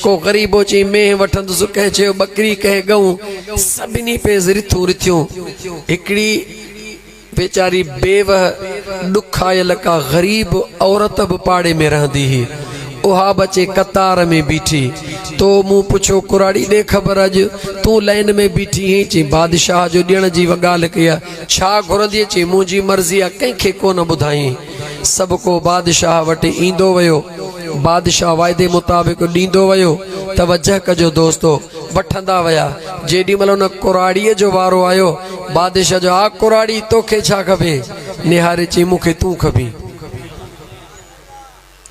को गरीबो ची मेह वठंदुसि, कंहिं चयो बकरी, कंहिं गऊं, सभिनी पे रिथूं रिथियूं। हिकिड़ी बेचारी बेवह ॾुखायल का गरीब औरत बि पाड़े में रहंदी हुई, उहा बचे कतार में बीठी। तो मूं पुछो कुराड़ी दे ख़बर अॼु तूं लाइन में बीठी हैं? चई बादशाह जो ॾियण जी ॻाल्हि कई आहे। छा घुरंदी? चई मुंहिंजी मर्ज़ी आहे, कंहिंखे कोन ॿुधाई। सभु को बादशाह वटि ईंदो वियो, बादशाह वाइदे मुताबिक़ ॾींदो वियो। तवजह कजो दोस्तो, वठंदा विया। जेॾी महिल उन कुराड़ीअ जो वारो आयो, बादशाह जो आ कुराड़ी तोखे छा खपे? निहारे चई मूंखे तूं खपी।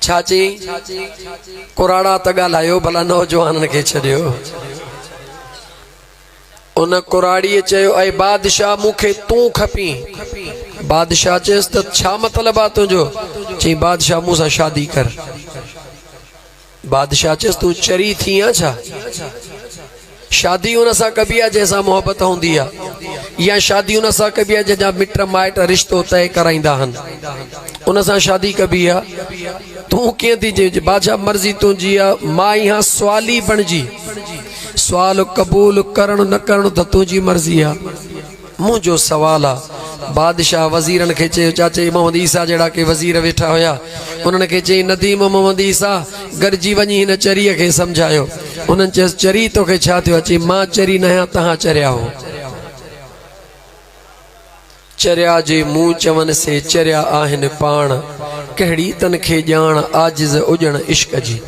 छा चई? कुराड़ा त ॻाल्हायो, भला नौजवाननि खे छॾियो। उन कुराड़ीअ चयो ऐं बादशाह मूंखे तूं खपी। बादशाह चयसि त छा मतिलबु आहे तुंहिंजो? चई बादशाह मूंसां शादी कर। बादशाह चयसि तूं चरी थी आहे छा? शादी हुन सां कबी आहे जंहिंसां मोहबत हूंदी आहे, या शादी हुन सां कबी आहे जंहिंजा मिट माइट रिश्तो तय कराईंदा आहिनि, उन सां शादी कबी आहे। तूं कीअं थी चई? बादशाह मर्ज़ी तुंहिंजी आहे, मां यहाँ सुवाली बणिजी, सुवाल क़बूल करणु न करणु त तुंहिंजी मर्ज़ी आहे, मुंहिंजो सवाल आहे। बादशाह वज़ीरनि खे चयो, चाचे मोहम्मद ईसा जहिड़ा के वज़ीर वेठा हुया, उन्हनि खे चई नदीम मोहम्मद ईसा गॾिजी वञी हिन चरीअ खे सम्झायो। उन्हनि चयसि चरी तोखे छा थियो? अचे मां चरी न आहियां, तव्हां चरिया हो। चरिया जे मूं चवनि से चरिया आहिनि पाण, कहिड़ी तन खे ॼाण आजिज़ उजण इश्क जी।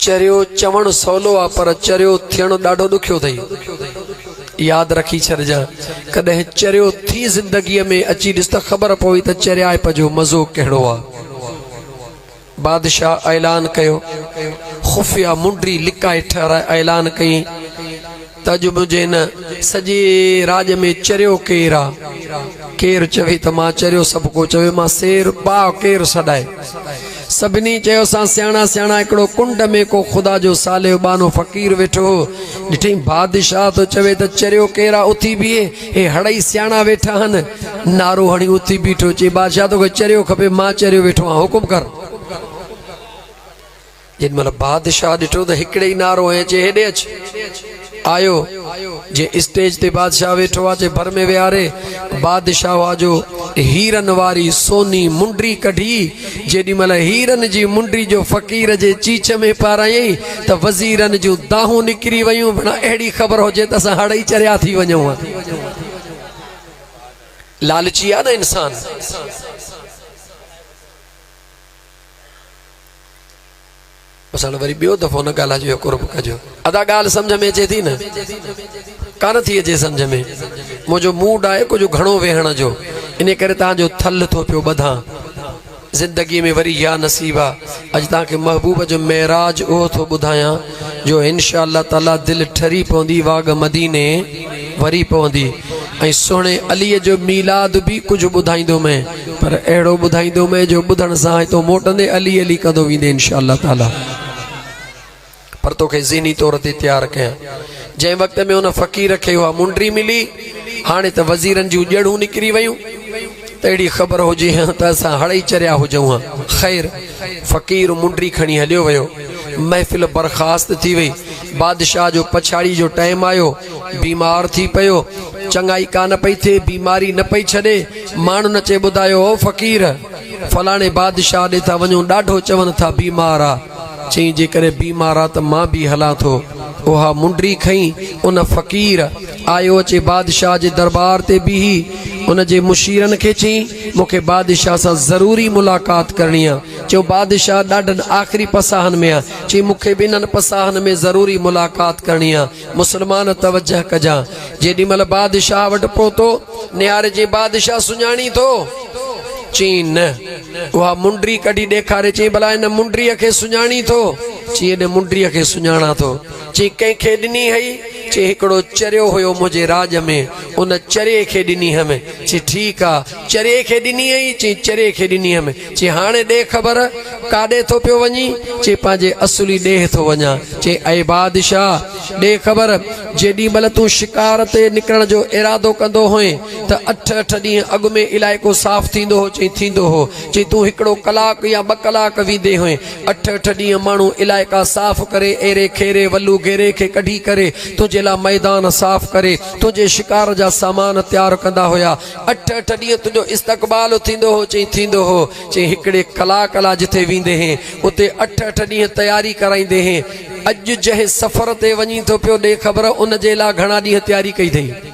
चरियो चवणु सवलो आहे, पर चरियो थियणु ॾाढो ॾुखियो अथई। यादि रखी छॾिजां, कॾहिं चरियो थी ज़िंदगीअ में अची ॾिस त ख़बर पवई त चरियाइप जो मज़ो कहिड़ो आहे। बादशाह ऐलान कयो, ख़ुफ़िया मुंडी लिकाए ठहराए ऐलान कई त अॼु मुंहिंजे हिन सॼे राज में चरियो केरु आहे? केरु चवे त मां चरियो, सभु को चवे मां शेर, पाउ केरु सॾाए? सभिनी चयो असां सियाणा सियाणा। हिकिड़ो कुंड में को ख़ुदा जो सालियो बानो फ़क़ीर वेठो हो। ॾिठई बादशाह तो चवे त चरियो केरु आहे? उथी बीहे, हे हड़ई सियाणा वेठा आहिनि, नारो हणी उथी बीठो। चई बादशाह तोखे चरियो खपे? मां चरियो वेठो आहियां, हुकुम कर। जेॾी महिल बादशाह ॾिठो त हिकिड़े ई नारो ऐं चए हेॾे अच। आयो, जे स्टेज ते बादशाह वेठो आहे, जे भर में विहारे बादशाह जो हीरन वारी सोनी मुंडी कढी। जेॾी महिल हीरन जी मुंडी जो फ़क़ीर जे चीच में पारायई त वज़ीरनि जूं दाहूं निकिरी वयूं। भला अहिड़ी ख़बर हुजे त असां हड़ई चरिया थी वञूं। लालची आहे न इंसान। असां वरी ॿियो दफ़ो न ॻाल्हाइजो, कुर्ब कजो। अदा ॻाल्हि सम्झ में अचे थी न? कान थी अचे सम्झ में? मुंहिंजो मूड आहे कुझु घणो वेहण जो, इन करे तव्हांजो थल थो पियो ॿधां। ज़िंदगी में वरी या नसीब आहे, अॼु तव्हांखे महबूब जो मेराज उहो थो ॿुधायां जो इंशा अल्लाह ताला दिलि ठरी पवंदी, वाग मदीने वरी पवंदी। ऐं सुहिणे अलीअ जो मीलाद बि कुझु ॿुधाईंदोमांइ, पर अहिड़ो ॿुधाईंदोमांइ जो ॿुधण सां हितो मोटंदे अली अली कंदो वेंदे इंशा अल्लाह ताला। पर तोखे ज़हनी तौर ते तैयार कयां। जंहिं वक़्त में उन फ़क़ीर खे उहा मुंडी मिली, हाणे त वज़ीरनि जूं ॼड़ूं निकिरी वयूं, त अहिड़ी ख़बर हुजे त असां हड़ई चरिया हुजूं हा। ख़ैर फ़क़ीर मुंडी खणी हलियो वियो। महफ़िल बर्खास्त थी वई। बादशाह जो पछाड़ी जो टाइम आयो, बीमार थी पियो, चङाई कान पई थिए, बीमारी न पई छॾे। माण्हू न चए ॿुधायो ओ फ़क़ीर फलाणे बादशाह ॾे था वञूं, ॾाढो चवनि था बीमार आहे। चई जेकॾहिं बीमार आहे त मां बि हलां थो। उहा मुंडी खई, उन फ़क़ीर आयो, अचे बादशाह जे दरबार ते बीही। उन जे मुशीरनि खे चई मूंखे बादशाह सां ज़रूरी मुलाक़ात करणी आहे। चयो बादशाह ॾाढनि आख़िरी पसाहनि में आहे। चई मूंखे बि इन्हनि पसाहनि में ज़रूरी मुलाक़ात करणी आहे। मुस्लमान तवजह कजां। जेॾी महिल बादशाह वटि पहुतो, निहारे जे बादशाह सुञाणी थो? चई न। उहा मुंडी कढी ॾेखारे। चई भला हिन मुंडीअ खे सुञाणी थो? चई हिन मुंडीअ खे सुञाणा थो। चई कंहिंखे ॾिनी हई? चई हिकिड़ो चरियो हुयो मुंहिंजे राज में, उन चरिए खे ॾिनी हुअमि। चई ठीकु आहे, चरिए खे ॾिनी हुई? चई चरिए खे ॾिनी हुअमि। चई हाणे ॾे ख़बर काॾे थो पियो वञी? चई पंहिंजे असुली ॾेह थो वञा। चई ऐं बादशाह ॾे ख़बर जेॾी महिल तूं शिकार ते निकिरण जो इरादो कंदो हुए त 8-8 ॾींहं अॻु में इलाइक़ो साफ़ थींदो हो, चई थींदो हो, चई तूं हिकिड़ो कलाक या 2 कलाक वेंदे हुए 8-8 ॾींहं माण्हू इलाइक़ा साफ़ करे एरे खेरे वल्लू घेरे खे कढी करे तुंहिंजे लाइ मैदान साफ़ करे तुंहिंजे शिकार जा सामान तैयार कंदा हुया। 8-8 ॾींहं तुंहिंजो इस्तक़बाल थींदो हो, चई थींदो हो, चई हिकिड़े कलाक लाइ जिथे वेंदे हैं उते 8-8 ॾींहं तैयारी कराईंदे हैं। अॼु जंहिं सफ़र ते वञी थो पियो ॾे ख़बर उन जे लाइ घणा ॾींहं तैयारी कई अथई।